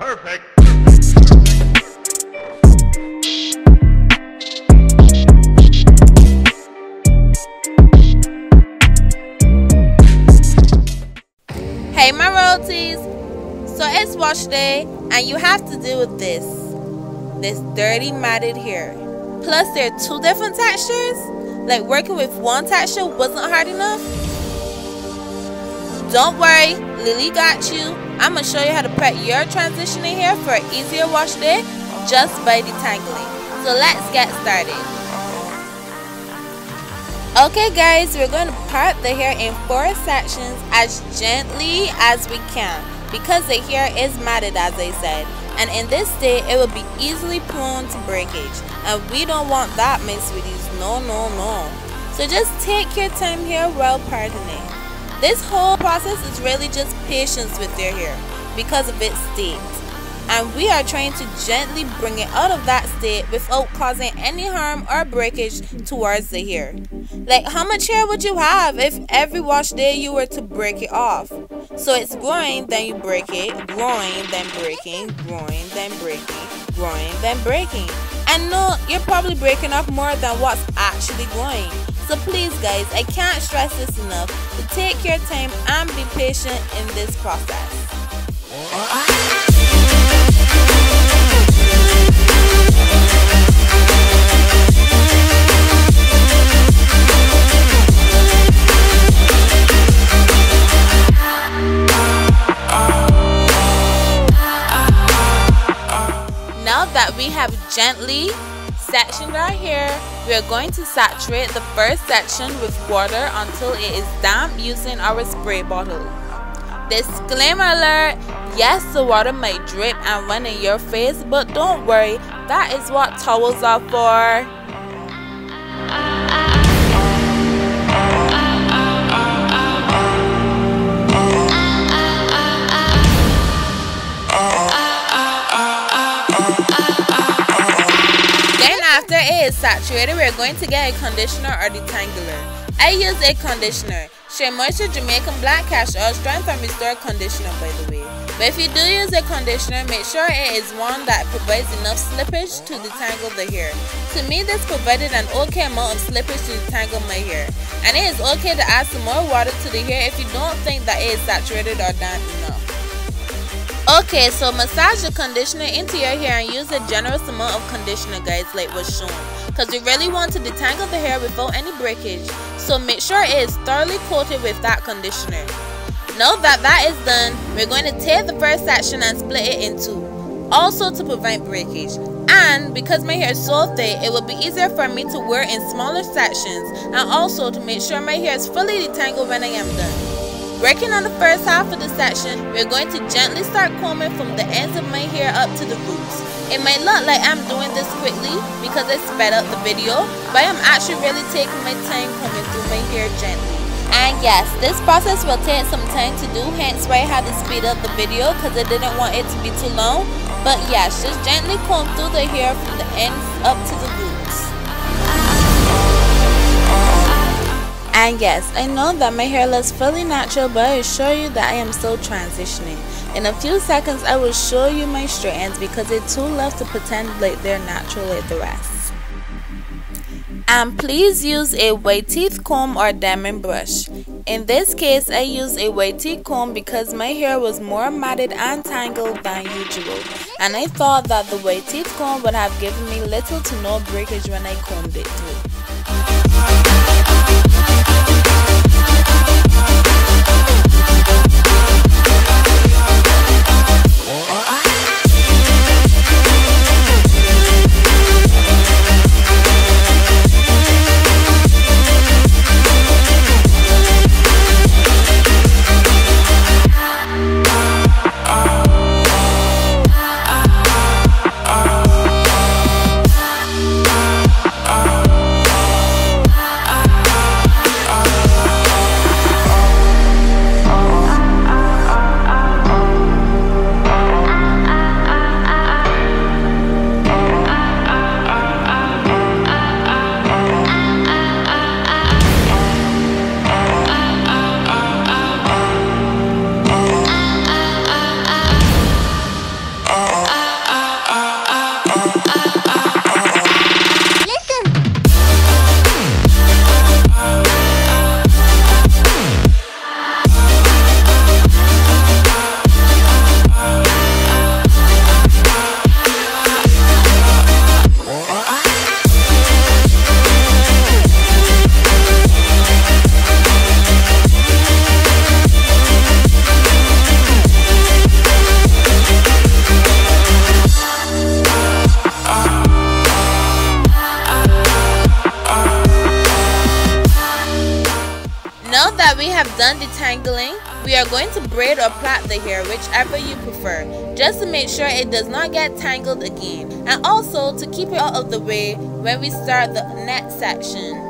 Perfect. Hey my royalties, so it's wash day and you have to deal with this dirty matted hair. Plus there are two different textures, like working with one texture wasn't hard enough. Don't worry, Lily got you. I'm going to show you how to prep your transitioning hair for an easier wash day just by detangling. So let's get started. Okay guys, we're going to part the hair in 4 sections as gently as we can because the hair is matted as I said, and in this state it will be easily prone to breakage and we don't want that, my sweeties. No. So just take your time here while parting. This whole process is really just patience with your hair because of its state, and we are trying to gently bring it out of that state without causing any harm or breakage towards the hair. Like how much hair would you have if every wash day you were to break it off? So it's growing, then you break it, growing, then breaking, growing, then breaking, growing, then breaking. And no, you're probably breaking off more than what's actually growing. So please guys, I can't stress this enough to take your time and be patient in this process. Now that we have gently sectioned our hair, we are going to saturate the first section with water until it is damp using our spray bottle. Disclaimer alert, yes, the water might drip and run in your face, but don't worry, that is what towels are for. After it is saturated, we are going to get a conditioner or detangler. I use a conditioner, Shea Moisture Jamaican Black Castor Strength and Restore Conditioner by the way. But if you do use a conditioner, make sure it is one that provides enough slippage to detangle the hair. To me, this provided an okay amount of slippage to detangle my hair. And it is okay to add some more water to the hair if you don't think that it is saturated or damp enough. Okay, so massage the conditioner into your hair and use a generous amount of conditioner guys like was shown, because we really want to detangle the hair without any breakage, so make sure it is thoroughly coated with that conditioner. Now that that is done, we're going to take the first section and split it in 2, also to prevent breakage. And because my hair is so thick, it will be easier for me to wear in smaller sections and also to make sure my hair is fully detangled when I am done. Working on the first half of the section, we're going to gently start combing from the ends of my hair up to the roots. It might look like I'm doing this quickly because I sped up the video, but I'm actually really taking my time combing through my hair gently. And yes, this process will take some time to do, hence why I had to speed up the video because I didn't want it to be too long. But yes, just gently comb through the hair from the ends up to the roots. And yes, I know that my hair looks fully natural, but I assure you that I am still transitioning. In a few seconds, I will show you my straight ends because they too love to pretend like they're natural like the rest. And please use a wide teeth comb or diamond brush. In this case, I use a wide teeth comb because my hair was more matted and tangled than usual. And I thought that the wide teeth comb would have given me little to no breakage when I combed it through. detangling, we are going to braid or plait the hair, whichever you prefer, just to make sure it does not get tangled again, and also to keep it out of the way when we start the next section.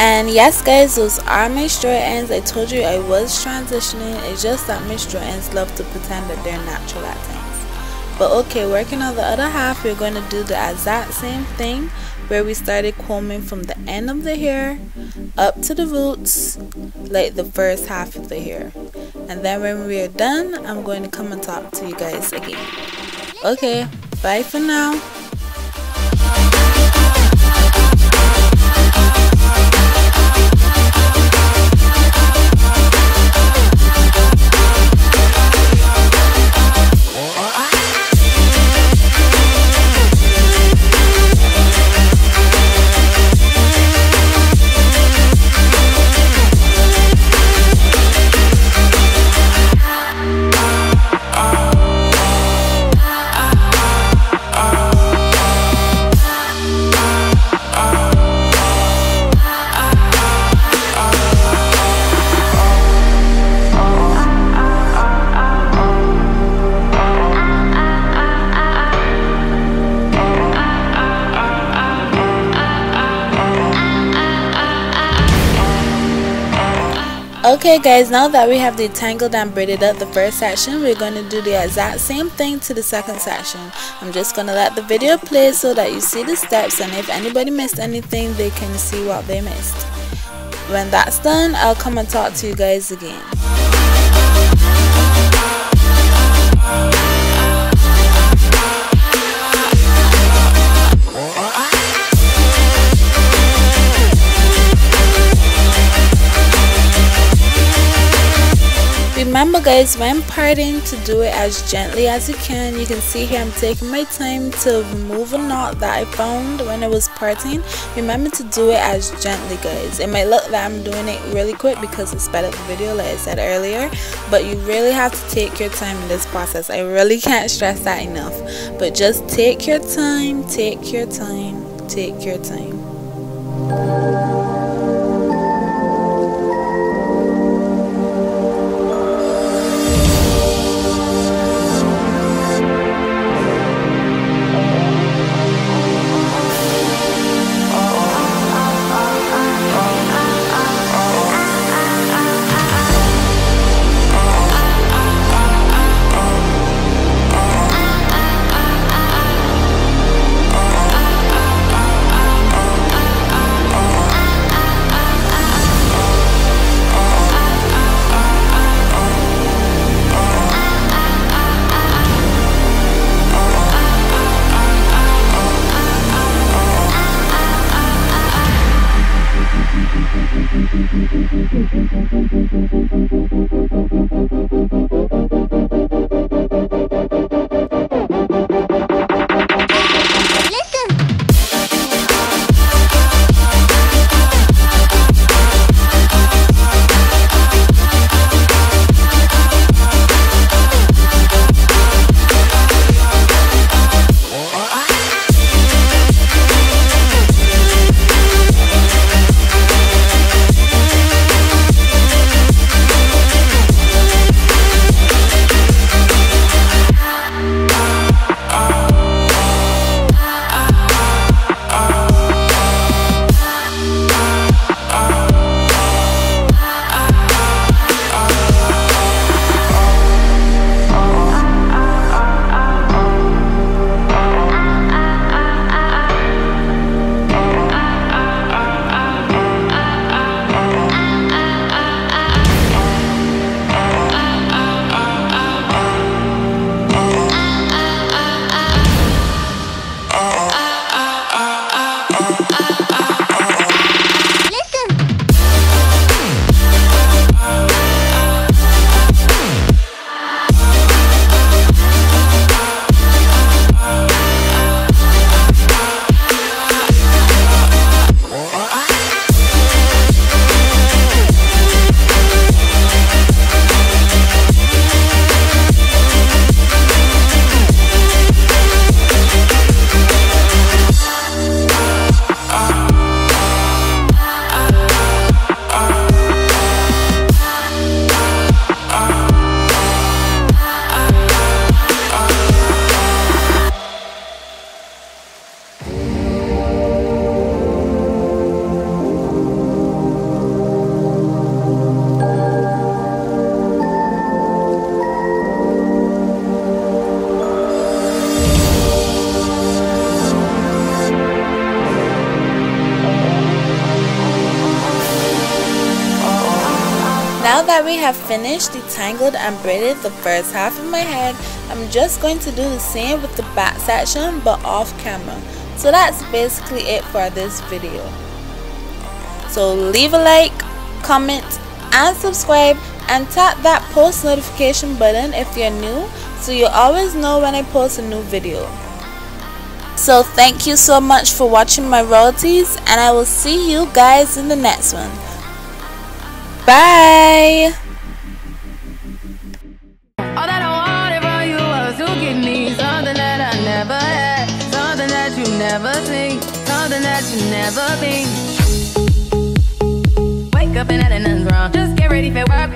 And yes guys, those are my straw ends. I told you I was transitioning. It's just that my straw ends love to pretend that they're natural at times. But okay, working on the other half, we're going to do the exact same thing where we started combing from the end of the hair up to the roots, like the first half of the hair. And then when we are done, I'm going to come and talk to you guys again. Okay, bye for now. Okay guys, now that we have detangled and braided up the first section, we're going to do the exact same thing to the second section. I'm just going to let the video play so that you see the steps, and if anybody missed anything, they can see what they missed. When that's done, I'll come and talk to you guys again. Remember guys, when parting, to do it as gently as you can. You can see here I'm taking my time to remove a knot that I found when I was parting. Remember to do it as gently guys. It might look that I'm doing it really quick because it's sped up the video like I said earlier, but you really have to take your time in this process. I really can't stress that enough. But just take your time, take your time, take your time. Now that we have finished detangled and braided the first half of my head, I'm just going to do the same with the back section but off camera. So that's basically it for this video. So leave a like, comment and subscribe, and tap that post notification button if you're new so you always know when I post a new video. So thank you so much for watching my royalties, and I will see you guys in the next one. Bye! All that I wanted from you was to give me something that I never had, something that you never seen, something that you never been. Wake up and nothing's wrong, just get ready for work.